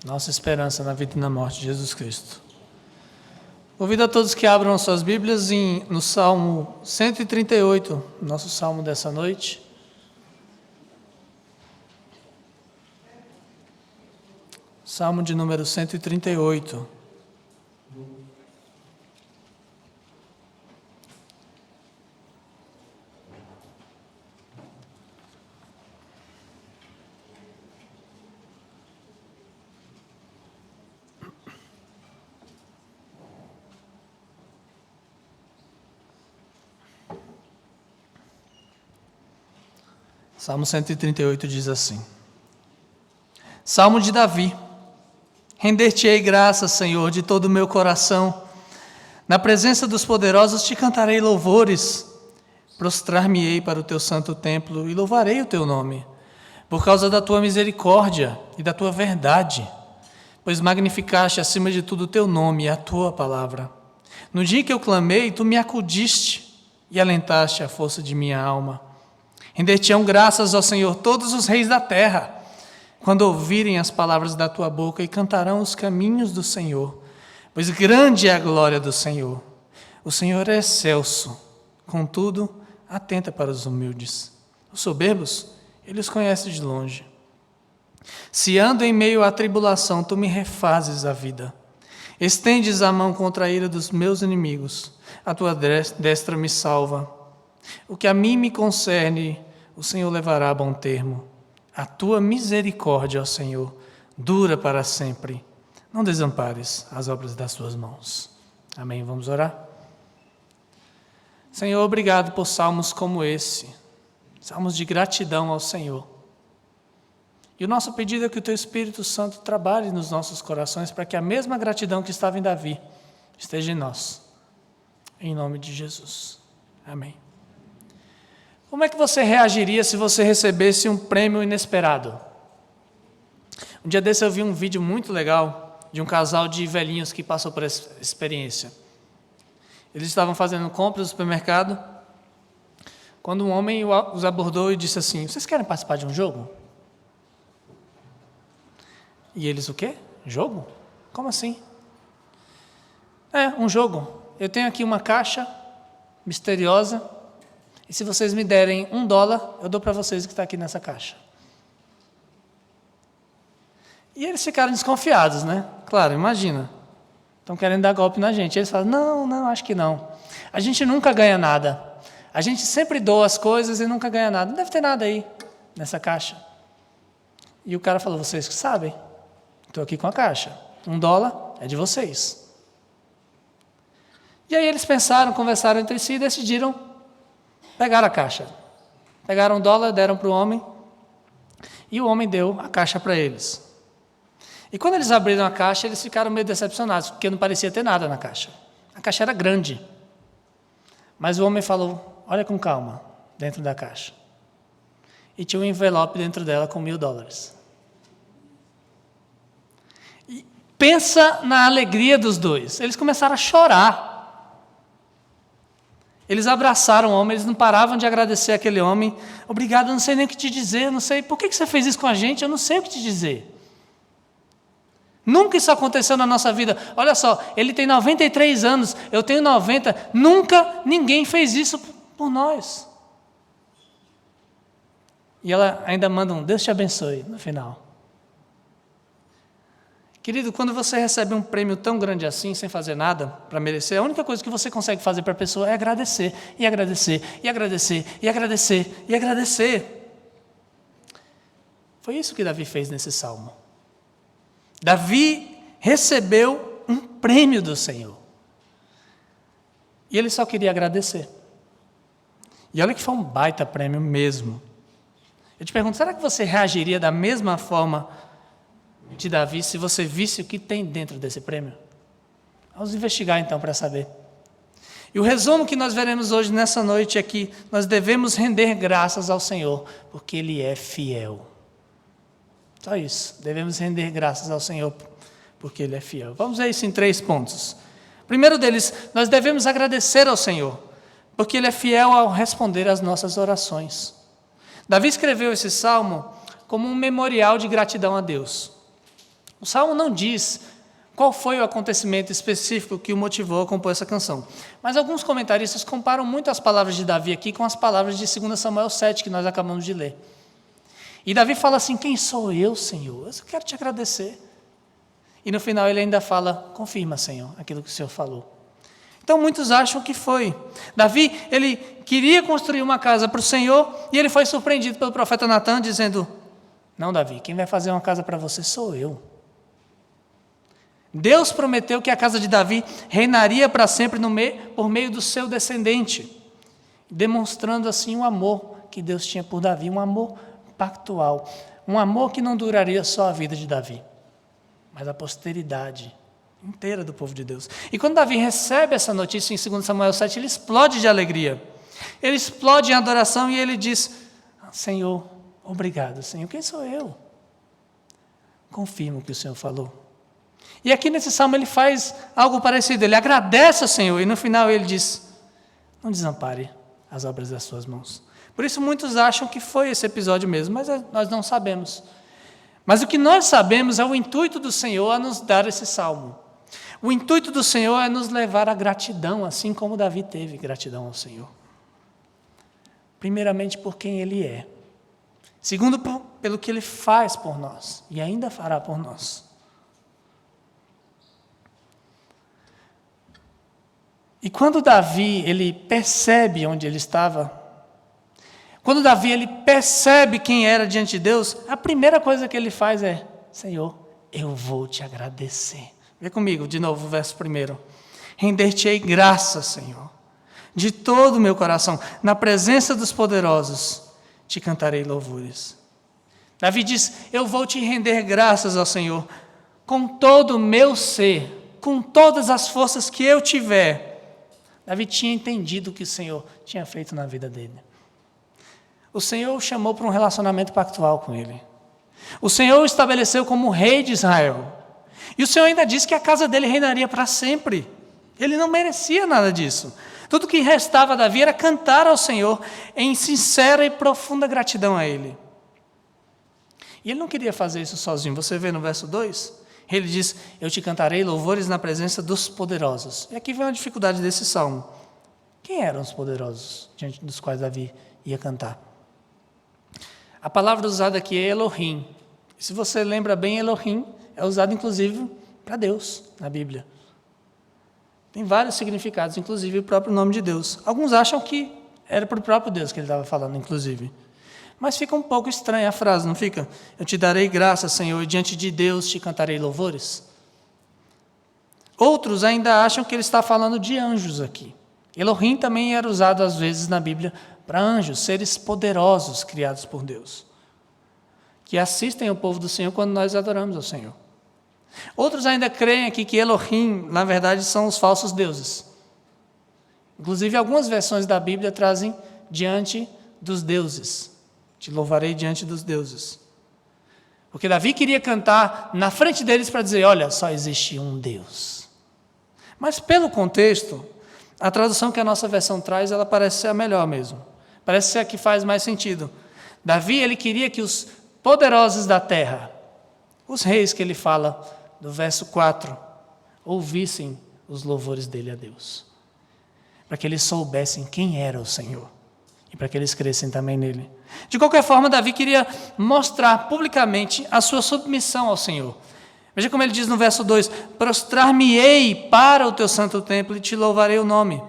nossa esperança na vida e na morte de Jesus Cristo. Convido a todos que abram suas Bíblias no Salmo 138, nosso salmo dessa noite. Salmo de número 138. Salmo 138 diz assim: Salmo de Davi. Render-te-ei graças, Senhor, de todo o meu coração. Na presença dos poderosos te cantarei louvores. Prostrar-me-ei para o teu santo templo e louvarei o teu nome, por causa da tua misericórdia e da tua verdade, pois magnificaste acima de tudo o teu nome e a tua palavra. No dia que eu clamei, tu me acudiste e alentaste a força de minha alma. Render-te-ão graças, ó Senhor, todos os reis da terra, quando ouvirem as palavras da tua boca, e cantarão os caminhos do Senhor, pois grande é a glória do Senhor. O Senhor é excelso, contudo, atenta para os humildes. Os soberbos, ele os conhece de longe. Se ando em meio à tribulação, tu me refazes a vida. Estendes a mão contra a ira dos meus inimigos, a tua destra me salva. O que a mim me concerne, o Senhor levará a bom termo. A tua misericórdia, ó Senhor, dura para sempre. Não desampares as obras das tuas mãos. Amém. Vamos orar? Senhor, obrigado por salmos como esse. Salmos de gratidão ao Senhor. E o nosso pedido é que o teu Espírito Santo trabalhe nos nossos corações para que a mesma gratidão que estava em Davi esteja em nós. Em nome de Jesus. Amém. Como é que você reagiria se você recebesse um prêmio inesperado? Um dia desse eu vi um vídeo muito legal de um casal de velhinhos que passou por essa experiência. Eles estavam fazendo compras no supermercado, quando um homem os abordou e disse assim: vocês querem participar de um jogo? E eles, o quê? Jogo? Como assim? É, um jogo. Eu tenho aqui uma caixa misteriosa, e se vocês me derem $1, eu dou para vocês o que está aqui nessa caixa. E eles ficaram desconfiados, né? Claro, imagina. Estão querendo dar golpe na gente. Eles falam: não, acho que não. A gente nunca ganha nada. A gente sempre doa as coisas e nunca ganha nada. Não deve ter nada aí, nessa caixa. E o cara falou: vocês que sabem. Estou aqui com a caixa. $1 é de vocês. E aí eles pensaram, conversaram entre si e decidiram pegar a caixa. Pegaram $1, deram para o homem, e o homem deu a caixa para eles. E quando eles abriram a caixa, eles ficaram meio decepcionados, porque não parecia ter nada na caixa. A caixa era grande. Mas o homem falou: olha com calma, dentro da caixa. E tinha um envelope dentro dela com $1.000. E pensa na alegria dos dois. Eles começaram a chorar. Eles abraçaram o homem, eles não paravam de agradecer aquele homem. Obrigado, eu não sei nem o que te dizer, eu não sei, por que você fez isso com a gente? Eu não sei o que te dizer. Nunca isso aconteceu na nossa vida. Olha só, ele tem 93 anos, eu tenho 90, nunca ninguém fez isso por nós. E ela ainda manda um Deus te abençoe no final. Querido, quando você recebe um prêmio tão grande assim, sem fazer nada para merecer, a única coisa que você consegue fazer para a pessoa é agradecer, e agradecer, e agradecer, e agradecer, e agradecer. Foi isso que Davi fez nesse salmo. Davi recebeu um prêmio do Senhor. E ele só queria agradecer. E olha que foi um baita prêmio mesmo. Eu te pergunto, será que você reagiria da mesma forma de Davi se você visse o que tem dentro desse prêmio? Vamos investigar então para saber. E o resumo que nós veremos hoje nessa noite é que nós devemos render graças ao Senhor, porque Ele é fiel. Só isso, devemos render graças ao Senhor, porque Ele é fiel. Vamos ver isso em 3 pontos. Primeiro deles, nós devemos agradecer ao Senhor, porque Ele é fiel ao responder às nossas orações. Davi escreveu esse salmo como um memorial de gratidão a Deus. O Salmo não diz qual foi o acontecimento específico que o motivou a compor essa canção. Mas alguns comentaristas comparam muito as palavras de Davi aqui com as palavras de 2 Samuel 7, que nós acabamos de ler. E Davi fala assim: quem sou eu, Senhor? Eu só quero te agradecer. E no final ele ainda fala: confirma, Senhor, aquilo que o Senhor falou. Então muitos acham que foi. Davi, ele queria construir uma casa para o Senhor e ele foi surpreendido pelo profeta Natan dizendo: não, Davi, quem vai fazer uma casa para você sou eu. Deus prometeu que a casa de Davi reinaria para sempre por meio do seu descendente, demonstrando assim o amor que Deus tinha por Davi, um amor pactual, um amor que não duraria só a vida de Davi, mas a posteridade inteira do povo de Deus. E quando Davi recebe essa notícia em 2 Samuel 7, ele explode de alegria, ele explode em adoração e ele diz: Senhor, obrigado, Senhor, quem sou eu? Confirmo o que o Senhor falou. E aqui nesse salmo ele faz algo parecido, ele agradece ao Senhor e no final ele diz: não desampare as obras das suas mãos. Por isso muitos acham que foi esse episódio mesmo, mas nós não sabemos. Mas o que nós sabemos é o intuito do Senhor a nos dar esse salmo. O intuito do Senhor é nos levar à gratidão, assim como Davi teve gratidão ao Senhor. Primeiramente por quem Ele é. Segundo, pelo que Ele faz por nós e ainda fará por nós. E quando Davi, ele percebe onde ele estava, quando Davi, ele percebe quem era diante de Deus, a primeira coisa que ele faz é: Senhor, eu vou te agradecer. Vê comigo, de novo, o verso 1. Render-te-ei graças, Senhor, de todo o meu coração, na presença dos poderosos, te cantarei louvores. Davi diz: eu vou te render graças ao Senhor, com todo o meu ser, com todas as forças que eu tiver. Davi tinha entendido o que o Senhor tinha feito na vida dele. O Senhor o chamou para um relacionamento pactual com ele. O Senhor o estabeleceu como rei de Israel. E o Senhor ainda disse que a casa dele reinaria para sempre. Ele não merecia nada disso. Tudo que restava a Davi era cantar ao Senhor em sincera e profunda gratidão a Ele. E ele não queria fazer isso sozinho. Você vê no verso 2? Ele diz: eu te cantarei louvores na presença dos poderosos. E aqui vem a dificuldade desse salmo. Quem eram os poderosos diante dos quais Davi ia cantar? A palavra usada aqui é Elohim. E se você lembra bem, Elohim é usado inclusive para Deus na Bíblia. Tem vários significados, inclusive o próprio nome de Deus. Alguns acham que era para o próprio Deus que ele estava falando, inclusive. Mas fica um pouco estranha a frase, não fica? Eu te darei graças, Senhor, e diante de Deus te cantarei louvores. Outros ainda acham que ele está falando de anjos aqui. Elohim também era usado às vezes na Bíblia para anjos, seres poderosos criados por Deus, que assistem o povo do Senhor quando nós adoramos ao Senhor. Outros ainda creem aqui que Elohim, na verdade, são os falsos deuses. Inclusive, algumas versões da Bíblia trazem diante dos deuses. Te louvarei diante dos deuses. Porque Davi queria cantar na frente deles para dizer: olha, só existe um Deus. Mas pelo contexto, a tradução que a nossa versão traz, ela parece ser a melhor mesmo. Parece ser a que faz mais sentido. Davi, ele queria que os poderosos da terra, os reis que ele fala do verso 4, ouvissem os louvores dele a Deus. Para que eles soubessem quem era o Senhor. E para que eles crescem também nele. De qualquer forma, Davi queria mostrar publicamente a sua submissão ao Senhor. Veja como ele diz no verso 2: prostrar-me-ei para o teu santo templo e te louvarei o nome.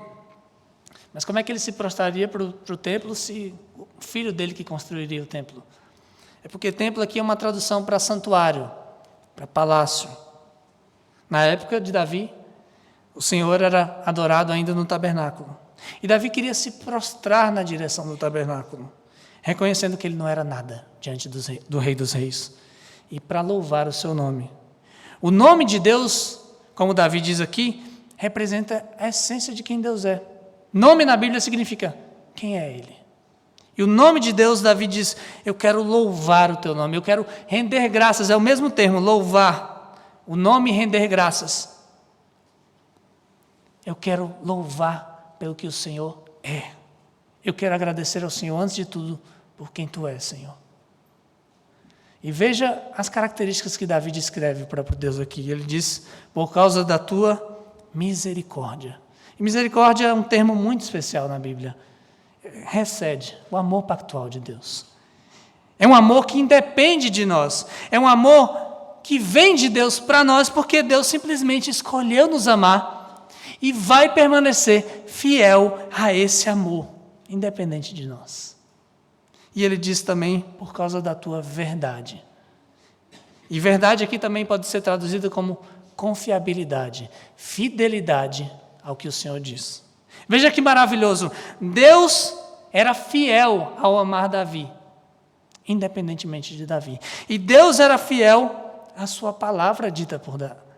Mas como é que ele se prostraria para o templo se o filho dele que construiria o templo? É porque templo aqui é uma tradução para santuário, para palácio. Na época de Davi, o Senhor era adorado ainda no tabernáculo. E Davi queria se prostrar na direção do tabernáculo, reconhecendo que ele não era nada diante do Rei dos Reis, e para louvar o seu nome. O nome de Deus, como Davi diz aqui, representa a essência de quem Deus é. Nome na Bíblia significa quem é Ele. E o nome de Deus, Davi diz: eu quero louvar o teu nome, eu quero render graças. É o mesmo termo, louvar. O nome render graças. Eu quero louvar pelo que o Senhor é. Eu quero agradecer ao Senhor, antes de tudo, por quem Tu és, Senhor. E veja as características que Davi descreve para Deus aqui. Ele diz, por causa da tua misericórdia. E misericórdia é um termo muito especial na Bíblia. Recede o amor pactual de Deus. É um amor que independe de nós. É um amor que vem de Deus para nós, porque Deus simplesmente escolheu nos amar e vai permanecer fiel a esse amor, independente de nós. E ele diz também, por causa da tua verdade. E verdade aqui também pode ser traduzida como confiabilidade, fidelidade ao que o Senhor diz. Veja que maravilhoso. Deus era fiel ao amar Davi, independentemente de Davi. E Deus era fiel à sua palavra dita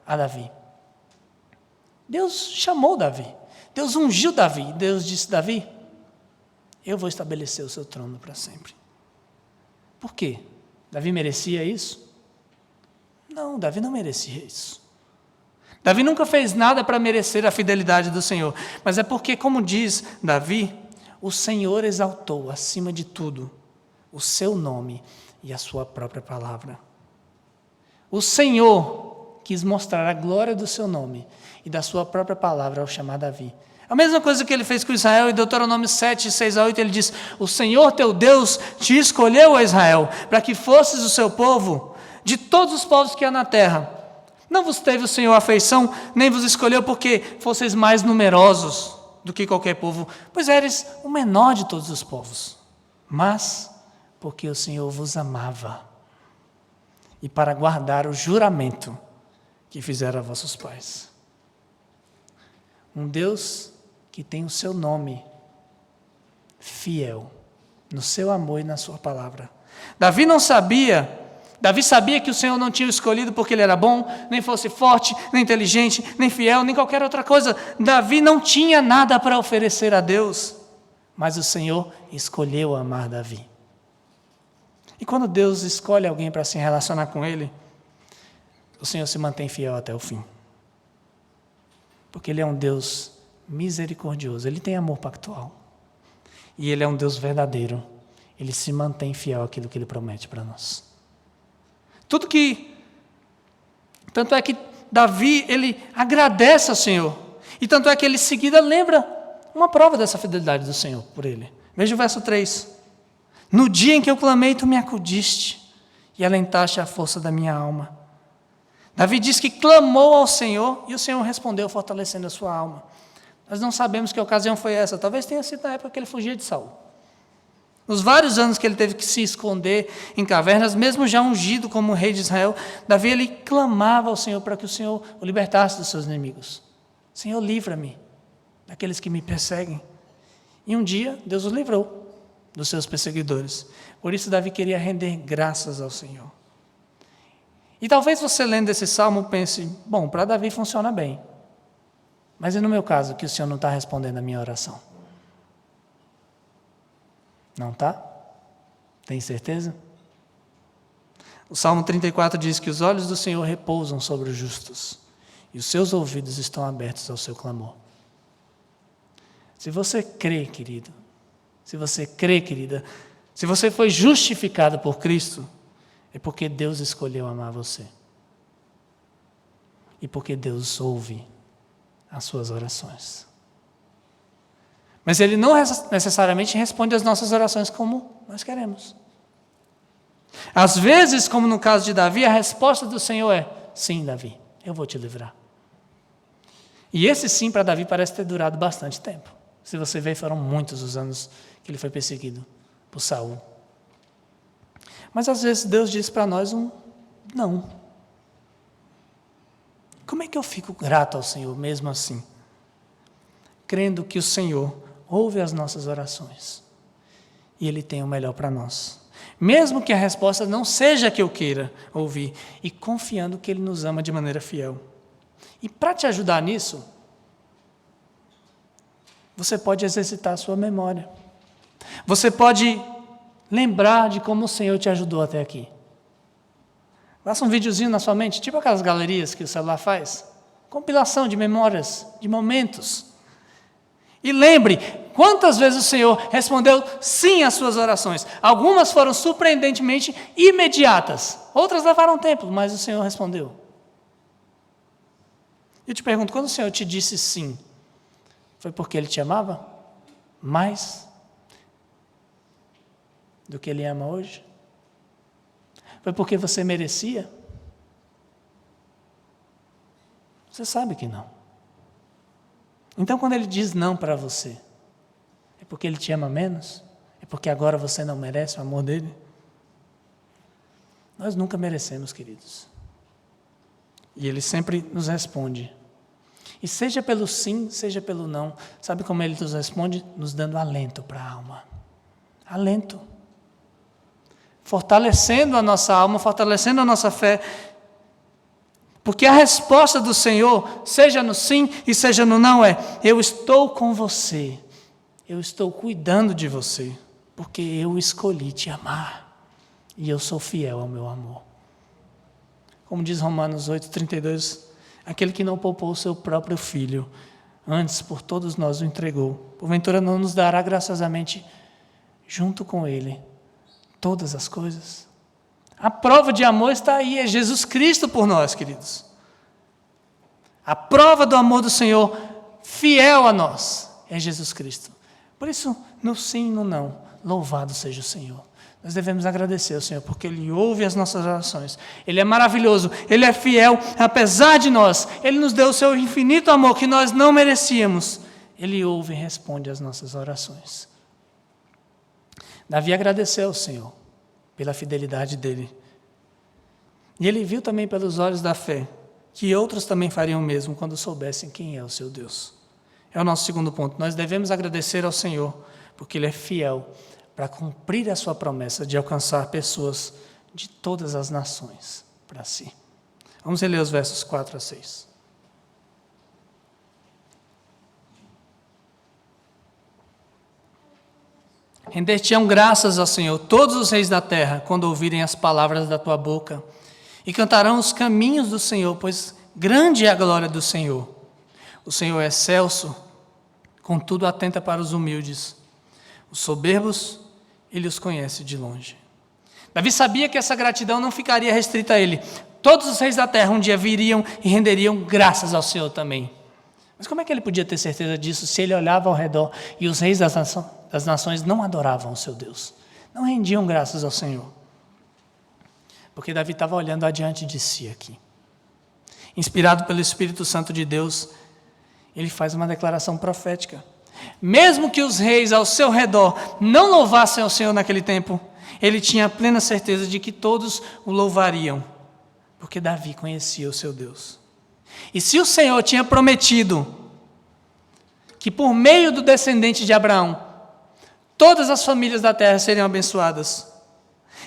a Davi. Deus chamou Davi. Deus ungiu Davi. Deus disse, Davi, eu vou estabelecer o seu trono para sempre. Por quê? Davi merecia isso? Não, Davi não merecia isso. Davi nunca fez nada para merecer a fidelidade do Senhor. Mas é porque, como diz Davi, o Senhor exaltou acima de tudo o seu nome e a sua própria palavra. O Senhor quis mostrar a glória do seu nome e da sua própria palavra ao chamar Davi. A mesma coisa que ele fez com Israel, em Deuteronômio 7, 6 a 8, ele diz, o Senhor teu Deus te escolheu, ó Israel, para que fosses o seu povo, de todos os povos que há na terra. Não vos teve o Senhor afeição, nem vos escolheu porque fosseis mais numerosos do que qualquer povo, pois eres o menor de todos os povos, mas porque o Senhor vos amava, e para guardar o juramento que fizeram a vossos pais. Um Deus que tem o seu nome fiel no seu amor e na sua palavra. Davi sabia que o Senhor não tinha o escolhido porque ele era bom, nem fosse forte, nem inteligente, nem fiel, nem qualquer outra coisa. Davi não tinha nada para oferecer a Deus, mas o Senhor escolheu amar Davi. E quando Deus escolhe alguém para se relacionar com ele, o Senhor se mantém fiel até o fim. Porque Ele é um Deus misericordioso, Ele tem amor pactual. E Ele é um Deus verdadeiro. Ele se mantém fiel àquilo que Ele promete para nós. Tanto é que Davi, ele agradece ao Senhor. E tanto é que ele em seguida lembra uma prova dessa fidelidade do Senhor por ele. Veja o verso 3. No dia em que eu clamei, tu me acudiste e alentaste a força da minha alma. Davi diz que clamou ao Senhor e o Senhor respondeu, fortalecendo a sua alma. Nós não sabemos que ocasião foi essa. Talvez tenha sido na época que ele fugia de Saul. Nos vários anos que ele teve que se esconder em cavernas, mesmo já ungido como rei de Israel, Davi ele clamava ao Senhor para que o Senhor o libertasse dos seus inimigos. Senhor, livra-me daqueles que me perseguem. E um dia, Deus o livrou dos seus perseguidores. Por isso, Davi queria render graças ao Senhor. E talvez você lendo esse salmo pense, bom, para Davi funciona bem. Mas e no meu caso, que o Senhor não está respondendo a minha oração? Não está? Tem certeza? O Salmo 34 diz que os olhos do Senhor repousam sobre os justos e os seus ouvidos estão abertos ao seu clamor. Se você crê, querido, se você crê, querida, se você foi justificado por Cristo, é porque Deus escolheu amar você. E porque Deus ouve as suas orações. Mas Ele não necessariamente responde às nossas orações como nós queremos. Às vezes, como no caso de Davi, a resposta do Senhor é, sim, Davi, eu vou te livrar. E esse sim para Davi parece ter durado bastante tempo. Se você ver, foram muitos os anos que ele foi perseguido por Saul. Mas às vezes Deus diz para nós um não. Como é que eu fico grato ao Senhor mesmo assim? Crendo que o Senhor ouve as nossas orações e Ele tem o melhor para nós. Mesmo que a resposta não seja a que eu queira ouvir, e confiando que Ele nos ama de maneira fiel. E para te ajudar nisso, você pode exercitar a sua memória. Você pode lembrar de como o Senhor te ajudou até aqui. Faça um videozinho na sua mente, tipo aquelas galerias que o celular faz. Compilação de memórias, de momentos. E lembre, quantas vezes o Senhor respondeu sim às suas orações. Algumas foram surpreendentemente imediatas. Outras levaram tempo, mas o Senhor respondeu. Eu te pergunto, quando o Senhor te disse sim, foi porque Ele te amava mais do que Ele ama hoje? Foi porque você merecia? Você sabe que não. Então, quando Ele diz não para você, é porque Ele te ama menos? É porque agora você não merece o amor dEle? Nós nunca merecemos, queridos. E Ele sempre nos responde. E seja pelo sim, seja pelo não, sabe como Ele nos responde? Nos dando alento para a alma. Alento. Fortalecendo a nossa alma, fortalecendo a nossa fé. Porque a resposta do Senhor, seja no sim e seja no não, é: eu estou com você, eu estou cuidando de você, porque eu escolhi te amar, e eu sou fiel ao meu amor. Como diz Romanos 8,32, aquele que não poupou o seu próprio filho, antes por todos nós o entregou, porventura não nos dará graciosamente, junto com ele, todas as coisas? A prova de amor está aí, é Jesus Cristo por nós, queridos. A prova do amor do Senhor, fiel a nós, é Jesus Cristo. Por isso, no sim e no não, louvado seja o Senhor. Nós devemos agradecer ao Senhor, porque Ele ouve as nossas orações. Ele é maravilhoso, Ele é fiel, apesar de nós. Ele nos deu o seu infinito amor que nós não merecíamos. Ele ouve e responde às nossas orações. Davi agradeceu ao Senhor pela fidelidade dele. E ele viu também pelos olhos da fé que outros também fariam o mesmo quando soubessem quem é o seu Deus. É o nosso segundo ponto. Nós devemos agradecer ao Senhor, porque Ele é fiel para cumprir a sua promessa de alcançar pessoas de todas as nações para si. Vamos reler os versos 4 a 6. Render-te-ão graças ao Senhor todos os reis da terra, quando ouvirem as palavras da tua boca, e cantarão os caminhos do Senhor, pois grande é a glória do Senhor. O Senhor é excelso, contudo atenta para os humildes. Os soberbos, Ele os conhece de longe. Davi sabia que essa gratidão não ficaria restrita a ele. Todos os reis da terra um dia viriam e renderiam graças ao Senhor também. Mas como é que ele podia ter certeza disso se ele olhava ao redor e os reis das nações não adoravam o seu Deus? Não rendiam graças ao Senhor. Porque Davi estava olhando adiante de si aqui. Inspirado pelo Espírito Santo de Deus, ele faz uma declaração profética. Mesmo que os reis ao seu redor não louvassem ao Senhor naquele tempo, ele tinha plena certeza de que todos o louvariam, porque Davi conhecia o seu Deus. E se o Senhor tinha prometido que por meio do descendente de Abraão, todas as famílias da terra seriam abençoadas,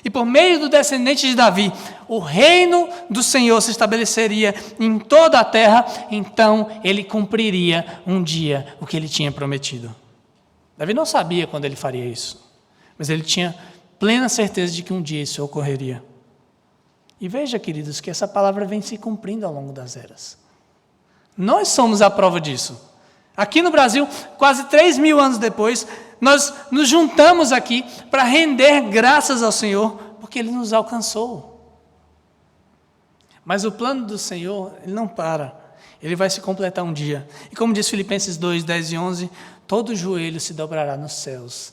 e por meio do descendente de Davi, o reino do Senhor se estabeleceria em toda a terra, então ele cumpriria um dia o que ele tinha prometido. Davi não sabia quando ele faria isso, mas ele tinha plena certeza de que um dia isso ocorreria. E veja, queridos, que essa palavra vem se cumprindo ao longo das eras. Nós somos a prova disso. Aqui no Brasil, quase 3.000 anos depois, nós nos juntamos aqui para render graças ao Senhor, porque Ele nos alcançou. Mas o plano do Senhor, Ele não para. Ele vai se completar um dia. E como diz Filipenses 2, 10 e 11, todo joelho se dobrará nos céus,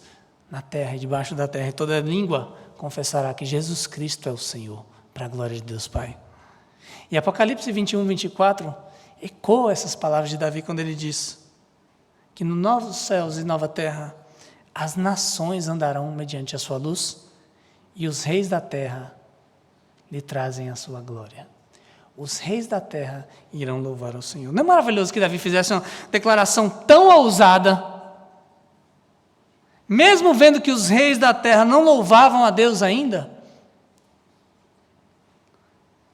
na terra e debaixo da terra, e toda língua confessará que Jesus Cristo é o Senhor, para a glória de Deus Pai. E Apocalipse 21, 24, ecoa essas palavras de Davi quando ele diz que no novos céus e nova terra, as nações andarão mediante a sua luz e os reis da terra lhe trazem a sua glória. Os reis da terra irão louvar ao Senhor. Não é maravilhoso que Davi fizesse uma declaração tão ousada, mesmo vendo que os reis da terra não louvavam a Deus ainda?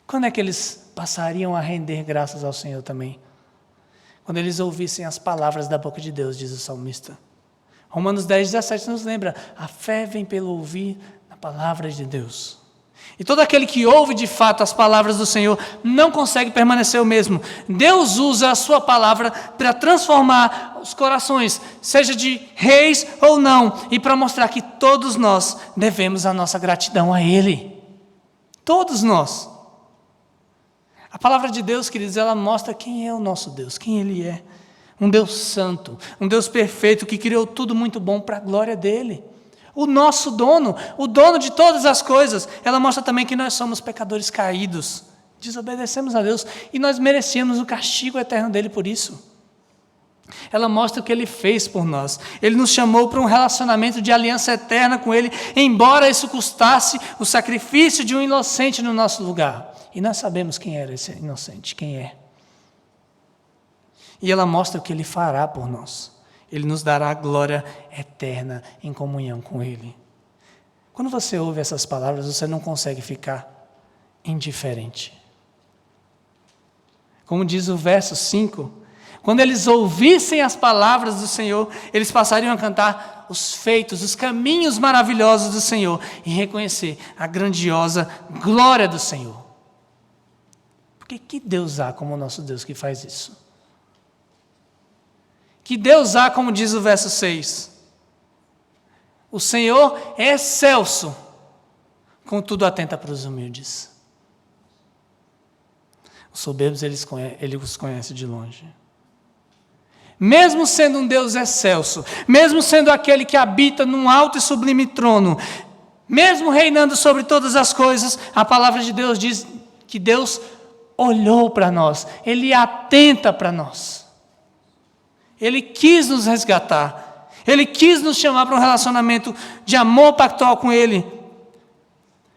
Quando é que eles passariam a render graças ao Senhor também? Quando eles ouvissem as palavras da boca de Deus, diz o salmista. Romanos 10, 17 nos lembra, a fé vem pelo ouvir a palavra de Deus. E todo aquele que ouve de fato as palavras do Senhor não consegue permanecer o mesmo. Deus usa a sua palavra para transformar os corações, seja de reis ou não, e para mostrar que todos nós devemos a nossa gratidão a Ele. Todos nós. A palavra de Deus, queridos, ela mostra quem é o nosso Deus, quem Ele é. Um Deus santo, um Deus perfeito que criou tudo muito bom para a glória dEle. O nosso dono, o dono de todas as coisas. Ela mostra também que nós somos pecadores caídos, desobedecemos a Deus e nós merecemos o castigo eterno dele por isso. Ela mostra o que ele fez por nós. Ele nos chamou para um relacionamento de aliança eterna com ele, embora isso custasse o sacrifício de um inocente no nosso lugar. E nós sabemos quem era esse inocente, quem é. E ela mostra o que ele fará por nós. Ele nos dará a glória eterna em comunhão com Ele. Quando você ouve essas palavras, você não consegue ficar indiferente. Como diz o verso 5, quando eles ouvissem as palavras do Senhor, eles passariam a cantar os feitos, os caminhos maravilhosos do Senhor e reconhecer a grandiosa glória do Senhor. Porque que Deus há como o nosso Deus que faz isso? Que Deus há, como diz o verso 6. O Senhor é excelso, contudo atenta para os humildes. Os soberbos, Ele os conhece de longe. Mesmo sendo um Deus excelso, mesmo sendo aquele que habita num alto e sublime trono, mesmo reinando sobre todas as coisas, a palavra de Deus diz que Deus olhou para nós, Ele atenta para nós. Ele quis nos resgatar. Ele quis nos chamar para um relacionamento de amor pactual com Ele.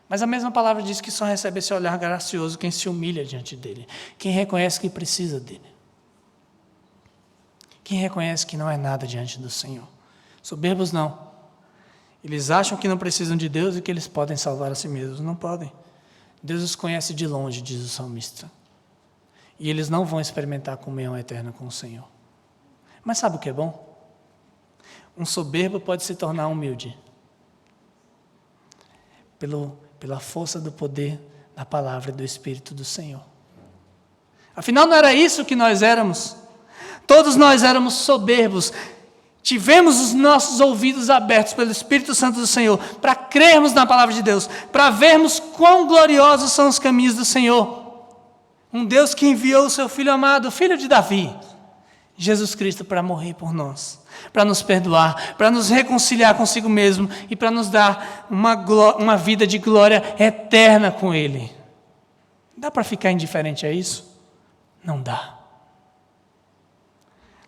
Mas a mesma palavra diz que só recebe esse olhar gracioso quem se humilha diante dEle. Quem reconhece que precisa dEle. Quem reconhece que não é nada diante do Senhor. Soberbos não. Eles acham que não precisam de Deus e que eles podem salvar a si mesmos. Não podem. Deus os conhece de longe, diz o salmista. E eles não vão experimentar comunhão eterna com o Senhor. Mas sabe o que é bom? Um soberbo pode se tornar humilde. Pela força do poder da palavra e do Espírito do Senhor. Afinal, não era isso que nós éramos. Todos nós éramos soberbos. Tivemos os nossos ouvidos abertos pelo Espírito Santo do Senhor para crermos na palavra de Deus, para vermos quão gloriosos são os caminhos do Senhor. Um Deus que enviou o seu Filho amado, Filho de Davi, Jesus Cristo, para morrer por nós, para nos perdoar, para nos reconciliar consigo mesmo e para nos dar uma vida de glória eterna com Ele. Dá para ficar indiferente a isso? Não dá.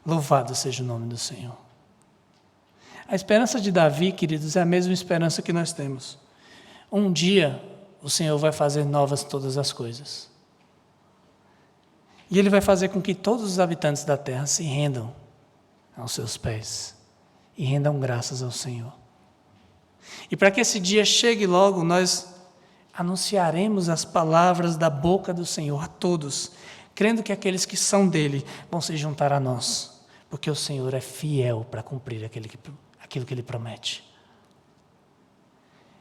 Louvado seja o nome do Senhor. A esperança de Davi, queridos, é a mesma esperança que nós temos. Um dia o Senhor vai fazer novas todas as coisas. E Ele vai fazer com que todos os habitantes da terra se rendam aos seus pés e rendam graças ao Senhor. E para que esse dia chegue logo, nós anunciaremos as palavras da boca do Senhor a todos, crendo que aqueles que são dele vão se juntar a nós, porque o Senhor é fiel para cumprir aquilo que Ele promete.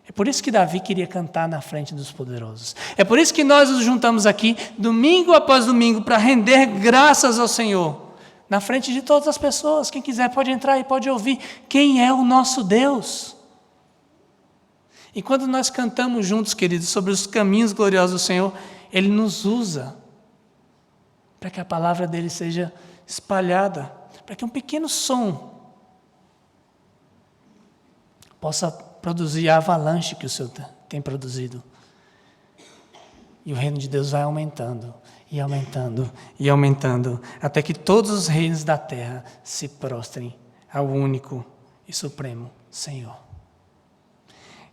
É por isso que Davi queria cantar na frente dos poderosos. É por isso que nós nos juntamos aqui, domingo após domingo, para render graças ao Senhor, na frente de todas as pessoas. Quem quiser pode entrar e pode ouvir quem é o nosso Deus. E quando nós cantamos juntos, queridos, sobre os caminhos gloriosos do Senhor, Ele nos usa para que a palavra dEle seja espalhada, para que um pequeno som possa produzir a avalanche que o Senhor tem produzido. E o reino de Deus vai aumentando, e aumentando, e aumentando, até que todos os reinos da terra se prostrem ao único e supremo Senhor.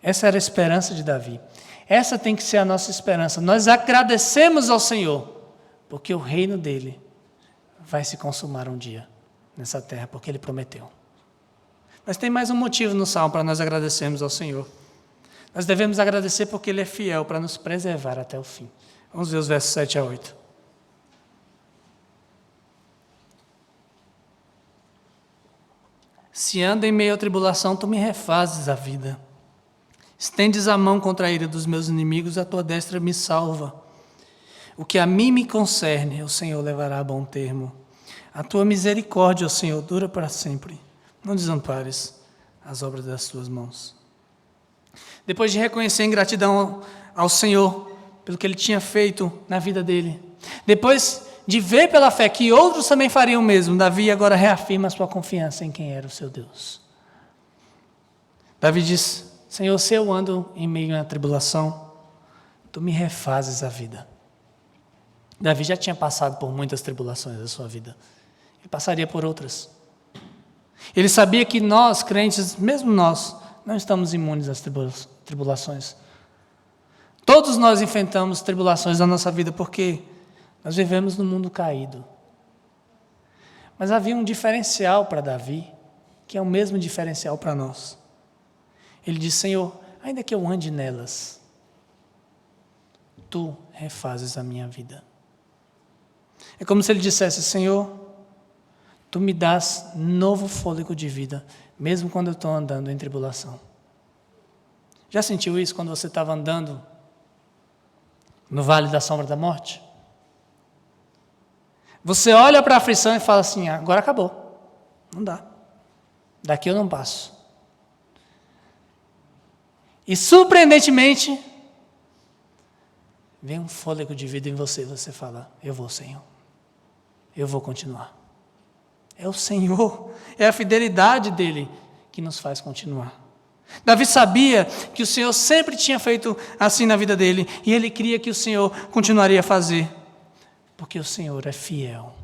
Essa era a esperança de Davi. Essa tem que ser a nossa esperança. Nós agradecemos ao Senhor, porque o reino dele vai se consumar um dia nessa terra, porque Ele prometeu. Mas tem mais um motivo no Salmo para nós agradecermos ao Senhor. Nós devemos agradecer porque Ele é fiel para nos preservar até o fim. Vamos ver os versos 7 a 8. Se ando em meio à tribulação, Tu me refazes a vida. Estendes a mão contra a ira dos meus inimigos, a tua destra me salva. O que a mim me concerne, o Senhor levará a bom termo. A tua misericórdia, ó Senhor, dura para sempre. Não desampares as obras das tuas mãos. Depois de reconhecer em gratidão ao Senhor pelo que Ele tinha feito na vida dele, depois de ver pela fé que outros também fariam o mesmo, Davi agora reafirma a sua confiança em quem era o seu Deus. Davi diz: Senhor, se eu ando em meio à tribulação, tu me refazes a vida. Davi já tinha passado por muitas tribulações da sua vida. Ele passaria por outras. Ele sabia que nós, crentes, mesmo nós, não estamos imunes às tribulações. Todos nós enfrentamos tribulações na nossa vida porque nós vivemos num mundo caído. Mas havia um diferencial para Davi, que é o mesmo diferencial para nós. Ele diz: Senhor, ainda que eu ande nelas, tu refazes a minha vida. É como se ele dissesse: Senhor, tu me dás novo fôlego de vida, mesmo quando eu estou andando em tribulação. Já sentiu isso quando você estava andando no vale da sombra da morte? Você olha para a aflição e fala assim: agora acabou, não dá, daqui eu não passo. E surpreendentemente, vem um fôlego de vida em você e você fala: eu vou, Senhor, eu vou continuar. É o Senhor, é a fidelidade dEle que nos faz continuar. Davi sabia que o Senhor sempre tinha feito assim na vida dele, e ele cria que o Senhor continuaria a fazer, porque o Senhor é fiel.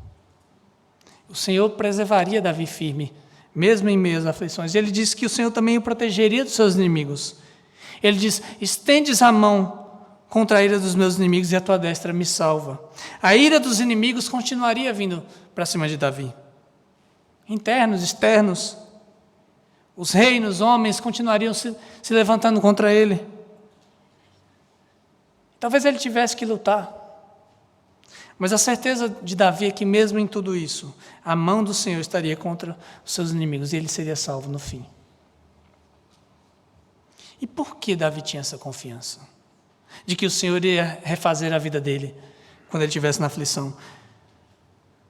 O Senhor preservaria Davi firme, mesmo em meio às aflições. Ele disse que o Senhor também o protegeria dos seus inimigos. Ele diz: estendes a mão contra a ira dos meus inimigos e a tua destra me salva. A ira dos inimigos continuaria vindo para cima de Davi. Internos, externos. Os reinos, homens, continuariam se levantando contra ele. Talvez ele tivesse que lutar. Mas a certeza de Davi é que mesmo em tudo isso, a mão do Senhor estaria contra os seus inimigos e ele seria salvo no fim. E por que Davi tinha essa confiança? De que o Senhor ia refazer a vida dele quando ele estivesse na aflição.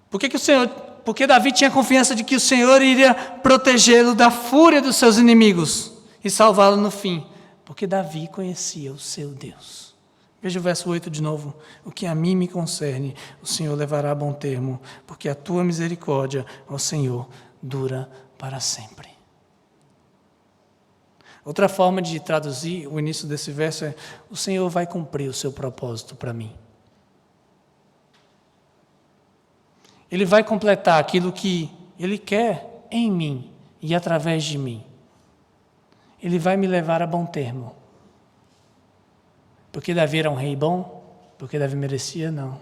Porque Davi tinha confiança de que o Senhor iria protegê-lo da fúria dos seus inimigos e salvá-lo no fim. Porque Davi conhecia o seu Deus. Veja o verso 8 de novo. O que a mim me concerne, o Senhor levará a bom termo, porque a tua misericórdia, ó Senhor, dura para sempre. Outra forma de traduzir o início desse verso é: o Senhor vai cumprir o seu propósito para mim. Ele vai completar aquilo que Ele quer em mim e através de mim. Ele vai me levar a bom termo. Porque Davi era um rei bom? Porque Davi merecia? Não.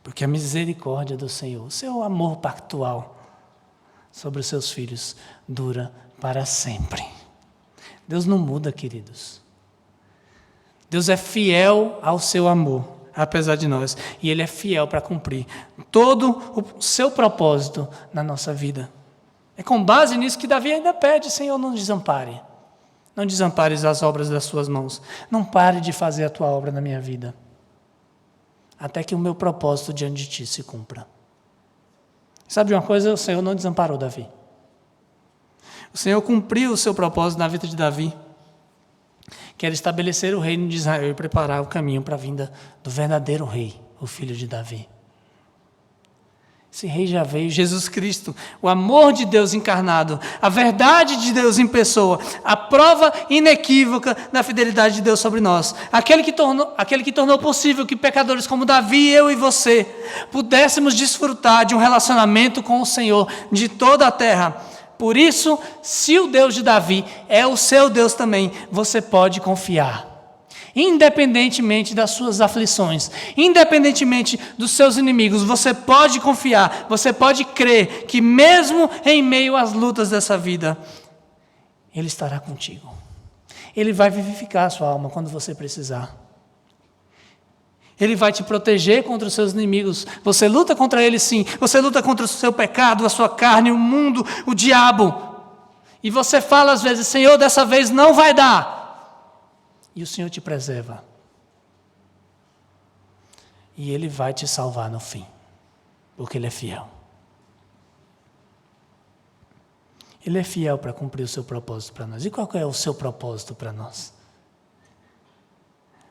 Porque a misericórdia do Senhor, o seu amor pactual sobre os seus filhos, dura para sempre. Deus não muda, queridos. Deus é fiel ao seu amor, apesar de nós. E Ele é fiel para cumprir todo o seu propósito na nossa vida. É com base nisso que Davi ainda pede: Senhor, não desampare. Não desampares as obras das suas mãos. Não pare de fazer a tua obra na minha vida, até que o meu propósito diante de ti se cumpra. Sabe de uma coisa? O Senhor não desamparou Davi. O Senhor cumpriu o seu propósito na vida de Davi, que era estabelecer o reino de Israel e preparar o caminho para a vinda do verdadeiro rei, o filho de Davi. Esse rei já veio, Jesus Cristo, o amor de Deus encarnado, a verdade de Deus em pessoa, a prova inequívoca da fidelidade de Deus sobre nós. Aquele que tornou possível que pecadores como Davi, eu e você, pudéssemos desfrutar de um relacionamento com o Senhor de toda a terra. Por isso, se o Deus de Davi é o seu Deus também, você pode confiar. Independentemente das suas aflições, independentemente dos seus inimigos, você pode confiar, você pode crer que mesmo em meio às lutas dessa vida, Ele estará contigo. Ele vai vivificar a sua alma quando você precisar. Ele vai te proteger contra os seus inimigos. Você luta contra eles, sim. Você luta contra o seu pecado, a sua carne, o mundo, o diabo. E você fala às vezes: Senhor, dessa vez não vai dar. E o Senhor te preserva. E Ele vai te salvar no fim, porque Ele é fiel. Ele é fiel para cumprir o seu propósito para nós. E qual é o seu propósito para nós?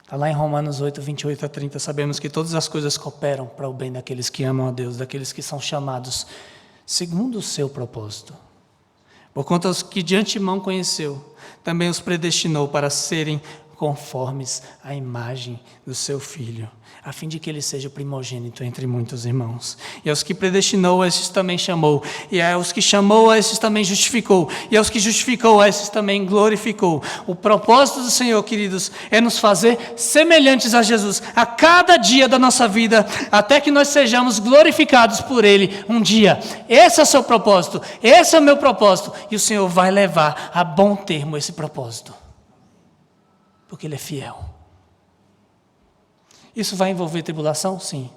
Está lá em Romanos 8, 28 a 30, sabemos que todas as coisas cooperam para o bem daqueles que amam a Deus, daqueles que são chamados segundo o seu propósito. Porquanto os que de antemão conheceu, também os predestinou para serem conformes à imagem do seu Filho, a fim de que ele seja o primogênito entre muitos irmãos. E aos que predestinou, a esses também chamou. E aos que chamou, a esses também justificou. E aos que justificou, a esses também glorificou. O propósito do Senhor, queridos, é nos fazer semelhantes a Jesus a cada dia da nossa vida, até que nós sejamos glorificados por Ele um dia. Esse é o seu propósito, esse é o meu propósito. E o Senhor vai levar a bom termo esse propósito, porque Ele é fiel. Isso vai envolver tribulação? Sim.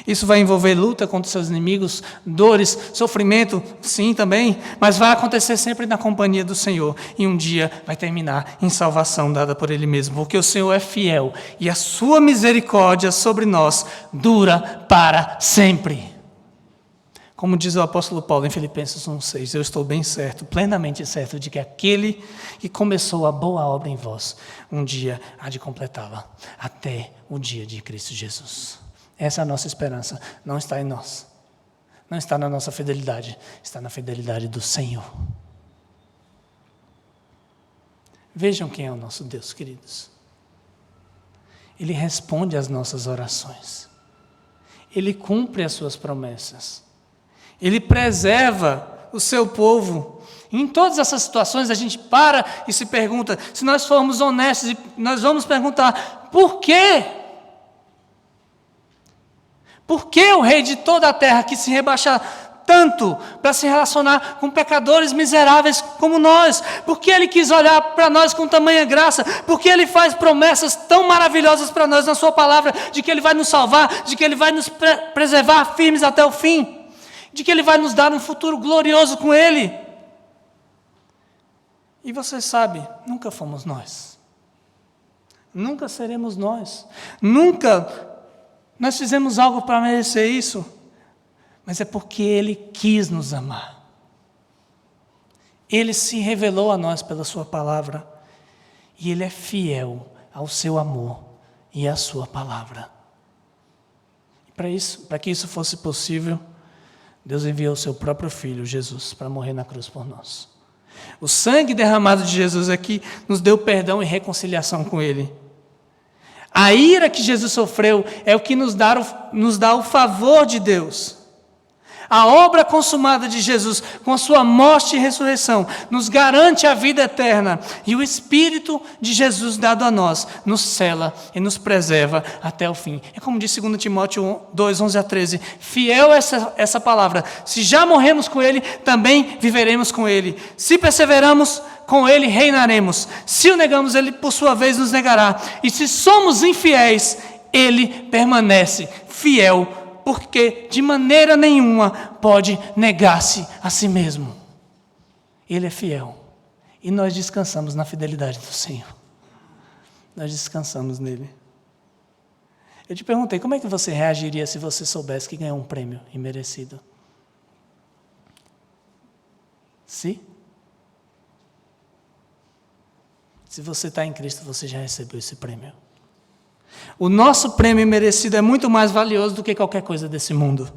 Isso vai envolver luta contra seus inimigos, dores, sofrimento? Sim, também. Mas vai acontecer sempre na companhia do Senhor. E um dia vai terminar em salvação dada por Ele mesmo. Porque o Senhor é fiel e a sua misericórdia sobre nós dura para sempre. Como diz o apóstolo Paulo em Filipenses 1,6, eu estou bem certo, plenamente certo, de que aquele que começou a boa obra em vós, um dia há de completá-la, até o dia de Cristo Jesus. Essa é a nossa esperança, não está em nós, não está na nossa fidelidade, está na fidelidade do Senhor. Vejam quem é o nosso Deus, queridos. Ele responde às nossas orações, Ele cumpre as suas promessas. Ele preserva o seu povo. Em todas essas situações a gente para e se pergunta, se nós formos honestos, nós vamos perguntar, por quê? Por que o rei de toda a terra que se rebaixa tanto para se relacionar com pecadores miseráveis como nós? Por que Ele quis olhar para nós com tamanha graça? Por que Ele faz promessas tão maravilhosas para nós na sua palavra, de que Ele vai nos salvar, de que Ele vai nos preservar firmes até o fim? De que Ele vai nos dar um futuro glorioso com Ele. E você sabe, nunca fomos nós. Nunca seremos nós. Nunca nós fizemos algo para merecer isso. Mas é porque Ele quis nos amar. Ele se revelou a nós pela sua palavra. E Ele é fiel ao seu amor e à sua palavra. E para que isso fosse possível, Deus enviou o seu próprio Filho, Jesus, para morrer na cruz por nós. O sangue derramado de Jesus aqui nos deu perdão e reconciliação com Ele. A ira que Jesus sofreu é o que nos dá o favor de Deus. A obra consumada de Jesus, com a sua morte e ressurreição, nos garante a vida eterna. E o Espírito de Jesus dado a nós, nos sela e nos preserva até o fim. É como diz 2 Timóteo 2, 11 a 13. Fiel essa palavra. Se já morremos com Ele, também viveremos com Ele. Se perseveramos, com Ele reinaremos. Se o negamos, Ele por sua vez nos negará. E se somos infiéis, Ele permanece fiel, porque de maneira nenhuma pode negar-se a si mesmo. Ele é fiel. E nós descansamos na fidelidade do Senhor. Nós descansamos nele. Eu te perguntei, como é que você reagiria se você soubesse que ganhou um prêmio imerecido? Se você está em Cristo, você já recebeu esse prêmio. O nosso prêmio merecido é muito mais valioso do que qualquer coisa desse mundo.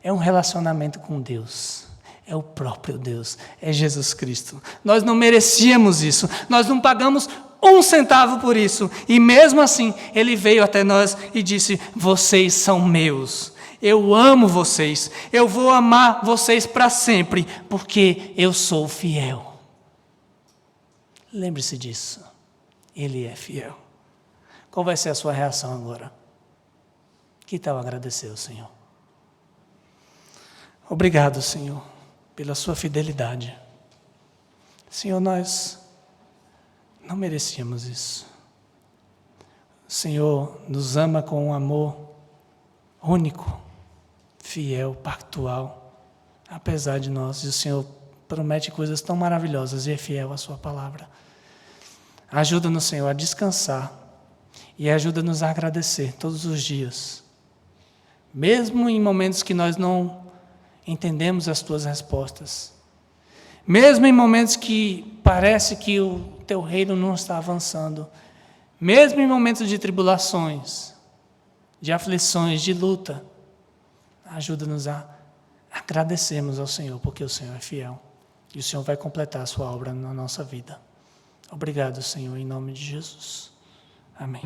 É um relacionamento com Deus. É o próprio Deus. É Jesus Cristo. Nós não merecíamos isso. Nós não pagamos 1 centavo por isso. E mesmo assim, Ele veio até nós e disse, vocês são meus. Eu amo vocês. Eu vou amar vocês para sempre, porque eu sou fiel. Lembre-se disso. Ele é fiel. Qual vai ser a sua reação agora? Que tal agradecer ao Senhor? Obrigado, Senhor, pela sua fidelidade. Senhor, nós não merecíamos isso. O Senhor nos ama com um amor único, fiel, pactual, apesar de nós. E o Senhor promete coisas tão maravilhosas e é fiel à sua palavra. Ajuda-nos, Senhor, a descansar e ajuda-nos a agradecer todos os dias. Mesmo em momentos que nós não entendemos as tuas respostas. Mesmo em momentos que parece que o teu reino não está avançando. Mesmo em momentos de tribulações, de aflições, de luta. Ajuda-nos a agradecermos ao Senhor, porque o Senhor é fiel. E o Senhor vai completar a sua obra na nossa vida. Obrigado, Senhor, em nome de Jesus. Amém.